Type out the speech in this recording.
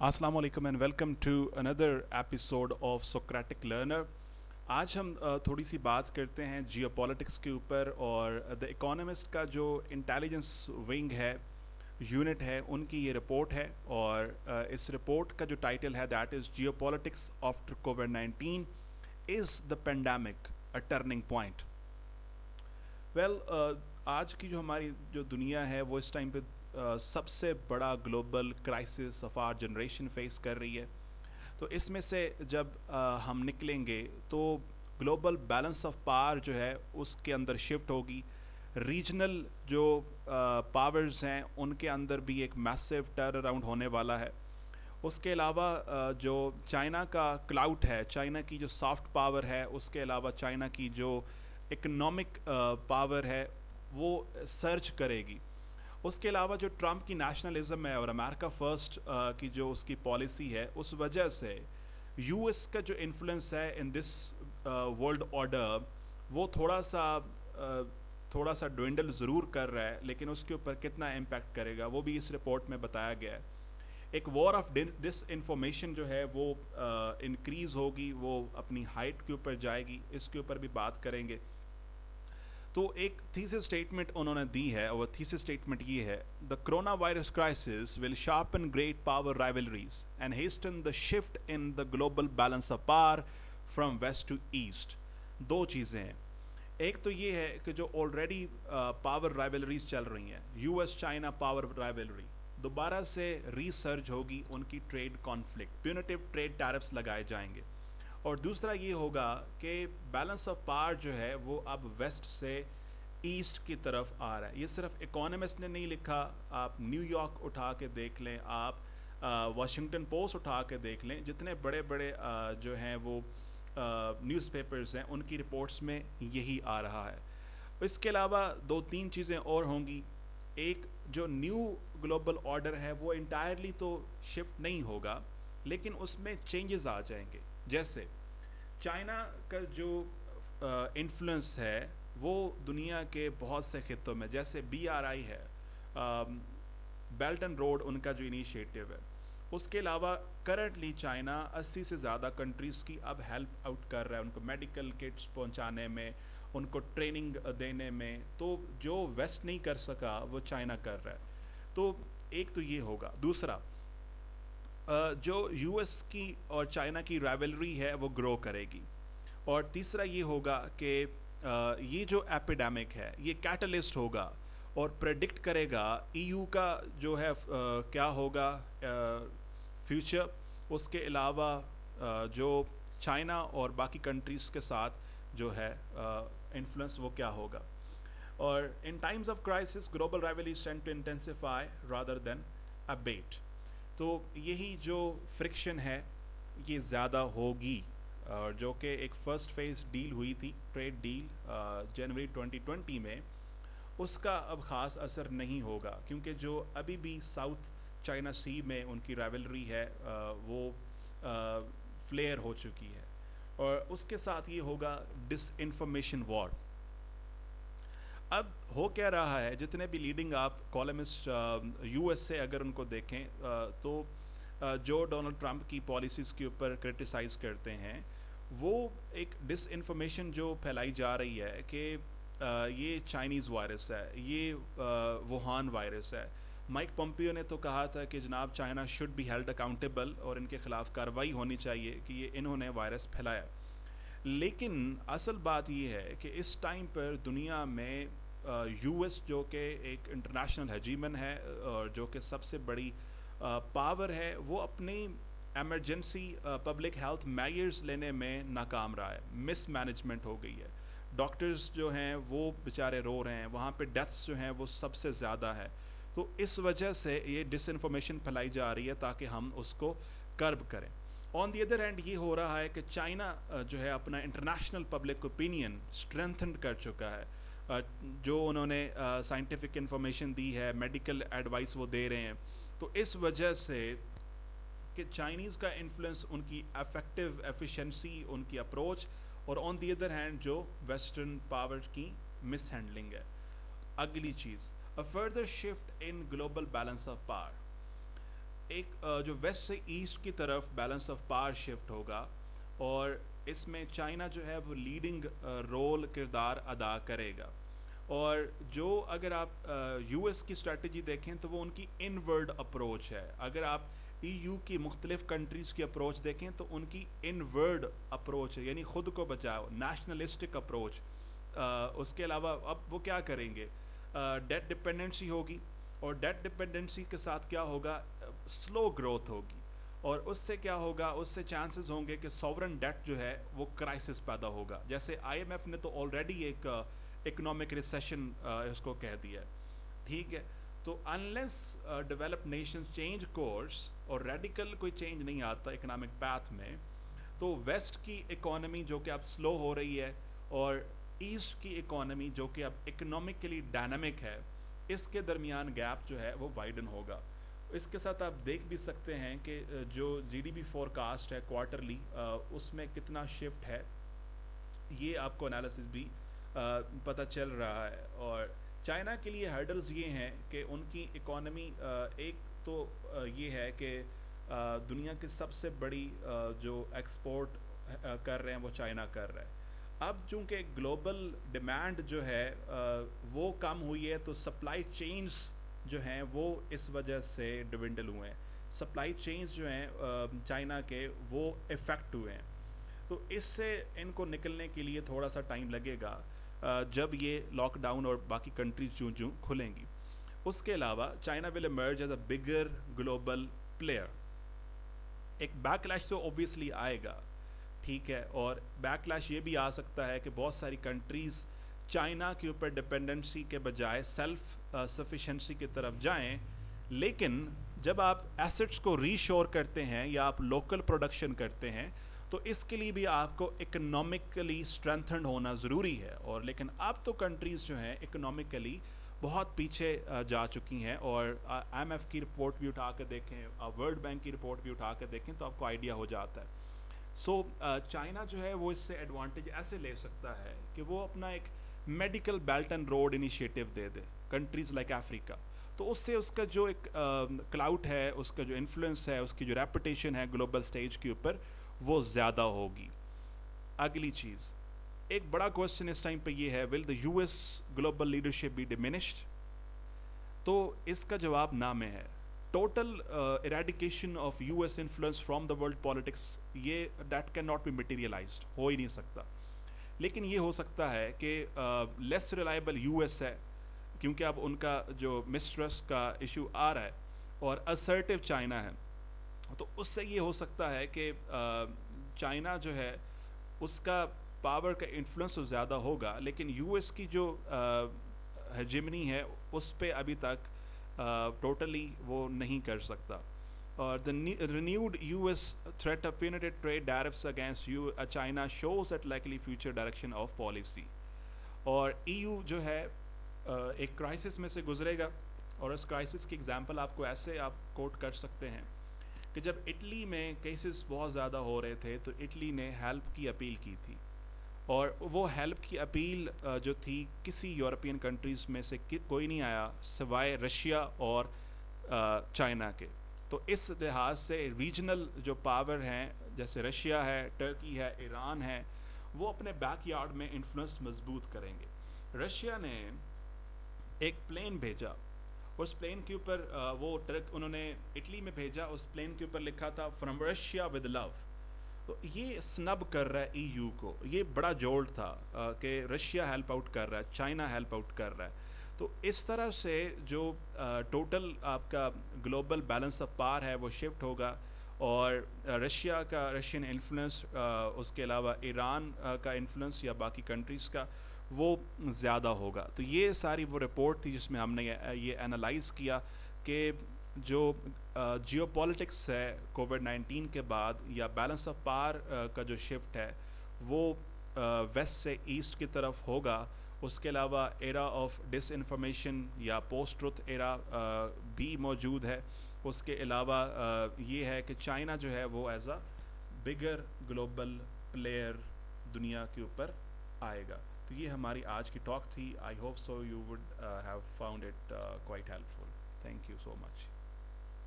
अस्सलाम वालेकुम and welcome to another episode of Socratic learner. आज हम थोड़ी सी बात करते हैं जियोपॉलिटिक्स के ऊपर और द इकोनॉमिस्ट का जो इंटेलिजेंस विंग है, यूनिट है, उनकी ये रिपोर्ट है। और इस रिपोर्ट का जो टाइटल है that is geopolitics after covid is the pandemic a turning point. Well आज की जो हमारी जो दुनिया है वो इस टाइम पे सबसे बड़ा global crisis of our generation face कर रही है। तो इसमें से जब हम निकलेंगे तो ग्लोबल बैलेंस ऑफ पावर जो है उसके अंदर शिफ्ट होगी। रीजनल जो पावर्स हैं उनके अंदर भी एक मैसिव टर्न अराउंड होने वाला है। उसके अलावा जो चाइना का क्लाउट है, चाइना की जो सॉफ्ट पावर है, उसके अलावा चाइना की जो इकोनॉमिक पावर है वो सर्च करेगी। उसके अलावा जो ट्रम्प की नेशनलिज्म है और अमेरिका फ़र्स्ट की जो उसकी पॉलिसी है, उस वजह से यूएस का जो इन्फ्लुएंस है इन दिस वर्ल्ड ऑर्डर वो थोड़ा सा ड्विंडल ज़रूर कर रहा है, लेकिन उसके ऊपर कितना इम्पैक्ट करेगा वो भी इस रिपोर्ट में बताया गया है। एक वॉर ऑफ डिस इन्फॉर्मेशन जो है वो इंक्रीज़ होगी, वो अपनी हाइट के ऊपर जाएगी, इसके ऊपर भी बात करेंगे। तो एक थीसिस स्टेटमेंट उन्होंने दी है और थीसिस स्टेटमेंट ये है, the corona virus crisis will sharpen great power rivalries and hasten the shift in the global balance of power from west to east. दो चीज़ें हैं, एक तो ये है कि जो ऑलरेडी पावर राइवलरीज चल रही हैं, यूएस चाइना पावर राइवलरी दोबारा से रीसर्ज होगी, उनकी trade conflict, punitive trade tariffs लगाए जाएंगे। और दूसरा ये होगा कि बैलेंस ऑफ पावर जो है वो अब वेस्ट से ईस्ट की तरफ आ रहा है। ये सिर्फ इकोनॉमिस्ट ने नहीं लिखा, आप न्यूयॉर्क उठा के देख लें, आप वाशिंगटन पोस्ट उठा के देख लें, जितने बड़े बड़े जो हैं वो न्यूज़पेपर्स हैं उनकी रिपोर्ट्स में यही आ रहा है। इसके अलावा दो तीन चीज़ें और होंगी। एक जो न्यू ग्लोबल ऑर्डर है वो इंटायरली तो शिफ्ट नहीं होगा, लेकिन उसमें चेंजेस आ जाएंगे। जैसे चाइना का जो इन्फ्लुएंस है वो दुनिया के बहुत से खित्तों में, जैसे BRI है, बेल्ट एंड रोड उनका जो इनिशिएटिव है। उसके अलावा करंटली चाइना 80 से ज़्यादा कंट्रीज़ की अब हेल्प आउट कर रहा है, उनको मेडिकल किट्स पहुंचाने में, उनको ट्रेनिंग देने में। तो जो वेस्ट नहीं कर सका वो चाइना कर रहा है। तो एक तो ये होगा। दूसरा, जो यूएस की और चाइना की राइवलरी है वो ग्रो करेगी। और तीसरा ये होगा कि ये जो एपिडेमिक है ये कैटलिस्ट होगा और प्रेडिक्ट करेगा EU का जो है क्या होगा फ्यूचर। उसके अलावा जो चाइना और बाकी कंट्रीज़ के साथ जो है इन्फ्लुएंस वो क्या होगा। और in times of crisis global rivalries tend to intensify rather than abate. तो यही जो फ्रिक्शन है ये ज़्यादा होगी, और जो कि एक फ़र्स्ट फेज़ डील हुई थी, ट्रेड डील जनवरी 2020 में, उसका अब ख़ास असर नहीं होगा, क्योंकि जो अभी भी साउथ चाइना सी में उनकी राइवलरी है वो फ्लेयर हो चुकी है। और उसके साथ ये होगा डिसइंफॉर्मेशन वॉर। अब हो क्या रहा है, जितने भी लीडिंग आप कॉलमिस्ट US से अगर उनको देखें तो जो डोनाल्ड ट्रंप की पॉलिसीज़ के ऊपर क्रिटिसाइज़ करते हैं, वो एक डिसइंफॉर्मेशन जो फैलाई जा रही है कि ये चाइनीज़ वायरस है, ये वुहान वायरस है। माइक पोम्पियो ने तो कहा था कि जनाब China should be held accountable और इनके ख़िलाफ़ कार्रवाई होनी चाहिए कि ये इन्होंने वायरस फैलाया। लेकिन असल बात ये है कि इस टाइम पर दुनिया में US जो कि एक इंटरनेशनल हेजीमन है और जो कि सबसे बड़ी पावर है, वो अपनी एमरजेंसी पब्लिक हेल्थ मेजर्स लेने में नाकाम रहा है। मिस मैनेजमेंट हो गई है, डॉक्टर्स जो हैं वो बेचारे रो रहे हैं, वहाँ पे डेथ्स जो हैं वो सबसे ज़्यादा है। तो इस वजह से ये डिसइंफॉर्मेशन फैलाई जा रही है ताकि हम उसको कर्ब करें। ऑन दी अदर हैंड ये हो रहा है कि चाइना जो है अपना इंटरनेशनल पब्लिक ओपिनियन स्ट्रेंथन कर चुका है। जो उन्होंने साइंटिफिक इंफॉर्मेशन दी है, मेडिकल एडवाइस वो दे रहे हैं। तो इस वजह से कि चाइनीज़ का इन्फ्लुएंस, उनकी इफेक्टिव एफिशिएंसी, उनकी अप्रोच, और ऑन दी अदर हैंड जो वेस्टर्न पावर की मिस हैंडलिंग है। अगली चीज़, a further shift in global balance of power. ایک جو ویسٹ سے ایسٹ کی طرف بیلنس آف پاور شفٹ ہوگا، اور اس میں چائنا جو ہے وہ لیڈنگ رول کردار ادا کرے گا. اور جو اگر آپ یو ایس کی اسٹریٹجی دیکھیں تو وہ ان کی انورڈ اپروچ ہے. اگر آپ ای یو کی مختلف کنٹریز کی اپروچ دیکھیں تو ان کی انورڈ اپروچ ہے، یعنی خود کو بچاؤ، نیشنلسٹک اپروچ. اس کے علاوہ اب وہ کیا کریں گے؟ ڈیٹ ڈپینڈنسی ہوگی، اور ڈیٹ ڈپینڈنسی کے ساتھ کیا ہوگا؟ سلو گروتھ ہوگی، اور اس سے کیا ہوگا؟ اس سے چانسز ہوں گے کہ سوورن ڈیٹ جو ہے وہ کرائسس پیدا ہوگا. جیسے آئی ایم ایف نے تو آلریڈی ایک اکنامک ریسیشن اس کو کہہ دیا ہے. ٹھیک ہے، تو unless develop nations change course, اور ریڈیکل کوئی چینج نہیں آتا اکنامک پاتھ میں، تو ویسٹ کی اکانومی جو کہ اب سلو ہو رہی ہے، اور ایسٹ کی اکانومی جو کہ اب اکنامکلی ڈائنامک ہے، اس کے درمیان گیپ جو ہے وہ وائڈن ہوگا. اس کے ساتھ آپ دیکھ بھی سکتے ہیں کہ جو G D P forecast ہے کوارٹرلی، اس میں کتنا شفٹ ہے، یہ آپ کو انالیسس بھی پتہ چل رہا ہے. اور چائنا کے لیے ہرڈلز یہ ہیں کہ ان کی اکانومی ایک تو یہ ہے کہ دنیا کی سب سے بڑی جو ایکسپورٹ کر رہے ہیں وہ چائنا کر رہا ہے. اب چونکہ گلوبل ڈیمانڈ جو ہے وہ کم ہوئی ہے، تو سپلائی چینز جو ہیں وہ اس وجہ سے ڈوینڈل ہوئے ہیں. سپلائی چینز جو ہیں چائنا کے وہ افیکٹ ہوئے ہیں. تو اس سے ان کو نکلنے کے لیے تھوڑا سا ٹائم لگے گا جب یہ لاک ڈاؤن اور باقی کنٹریز چوں کھلیں گی. اس کے علاوہ China will emerge as a bigger global player. ایک بیک لیش تو اوبیسلی آئے گا، ٹھیک ہے، اور بیک لیش یہ بھی آ سکتا ہے کہ بہت ساری کنٹریز چائنا کے اوپر ڈپینڈنسی کے بجائے سیلف سفیشنسی کی طرف جائیں. لیکن جب آپ ایسٹس کو ری شور کرتے ہیں یا آپ لوکل پروڈکشن کرتے ہیں، تو اس کے لیے بھی آپ کو اکنامکلی اسٹرینتھنڈ ہونا ضروری ہے. اور لیکن اب تو کنٹریز جو ہیں اکنامکلی بہت پیچھے جا چکی ہیں، اور آئی ایم ایف کی رپورٹ بھی اٹھا کر دیکھیں، ورلڈ بینک کی رپورٹ بھی اٹھا کر دیکھیں تو آپ کو آئیڈیا ہو جاتا ہے. سو چائنا جو ہے وہ اس سے ایڈوانٹیج ایسے لے سکتا ہے کہ وہ اپنا ایک medical belt and road initiative دے دے کنٹریز لائک افریقہ. تو اس سے اس کا جو ایک کلاؤٹ ہے، اس کا جو انفلوئنس ہے، اس کی جو ریپوٹیشن ہے گلوبل سٹیج کے اوپر، وہ زیادہ ہوگی. اگلی چیز، ایک بڑا کوشچن اس ٹائم پہ یہ ہے، will the U S global leadership be diminished? تو اس کا جواب نہ میں ہے. Total eradication of U S influence from the world politics, یہ that can not be materialized, ہو ہی نہیں سکتا. لیکن یہ ہو سکتا ہے کہ لیس ریلائبل یو ایس ہے، کیونکہ اب ان کا جو مسٹرسٹ کا ایشو آ رہا ہے، اور اسرٹیو چائنا ہے. تو اس سے یہ ہو سکتا ہے کہ چائنا جو ہے اس کا پاور کا انفلوئنس تو زیادہ ہوگا، لیکن یو ایس کی جو ہیجمنی ہے اس پہ ابھی تک ٹوٹلی وہ نہیں کر سکتا. اور the renewed US threat of punitive trade tariffs against China shows that likely future direction of policy. اور ای یو جو ہے ایک کرائسس میں سے گزرے گا، اور اس کرائسس کی اگزامپل آپ کو ایسے آپ کوٹ کر سکتے ہیں کہ جب اٹلی میں کیسز بہت زیادہ ہو رہے تھے تو اٹلی نے ہیلپ کی اپیل کی تھی، اور وہ ہیلپ کی اپیل جو تھی کسی یورپین کنٹریز میں سے کوئی نہیں آیا سوائے رشیا اور چائنا کے. تو اس لحاظ سے ریجنل جو پاور ہیں جیسے رشیا ہے، ٹرکی ہے، ایران ہے، وہ اپنے بیک یارڈ میں انفلوئنس مضبوط کریں گے. رشیا نے ایک پلین بھیجا، اس پلین کے اوپر وہ انہوں نے اٹلی میں بھیجا، اس پلین کے اوپر لکھا تھا فرام رشیا ود لو. تو یہ سنب کر رہا ہے ای یو کو، یہ بڑا جولٹ تھا کہ رشیا ہیلپ آؤٹ کر رہا ہے، چائنا ہیلپ آؤٹ کر رہا ہے. تو اس طرح سے جو ٹوٹل آپ کا گلوبل بیلنس آف پاور ہے وہ شفٹ ہوگا، اور رشیا کا رشین انفلوئنس، اس کے علاوہ ایران کا انفلوئنس یا باقی کنٹریز کا وہ زیادہ ہوگا. تو یہ ساری وہ رپورٹ تھی جس میں ہم نے یہ انالائز کیا کہ جو جیو پالیٹکس ہے کووڈ-19 کے بعد، یا بیلنس آف پاور کا جو شفٹ ہے وہ ویسٹ سے ایسٹ کی طرف ہوگا. اس کے علاوہ ایرا آف ڈس انفارمیشن یا پوسٹ ٹروتھ ایرا بھی موجود ہے. اس کے علاوہ یہ ہے کہ چائنا جو ہے وہ as a bigger global player دنیا کے اوپر آئے گا. تو یہ ہماری آج کی ٹاک تھی. I hope so you would have found it quite helpful. Thank you so much.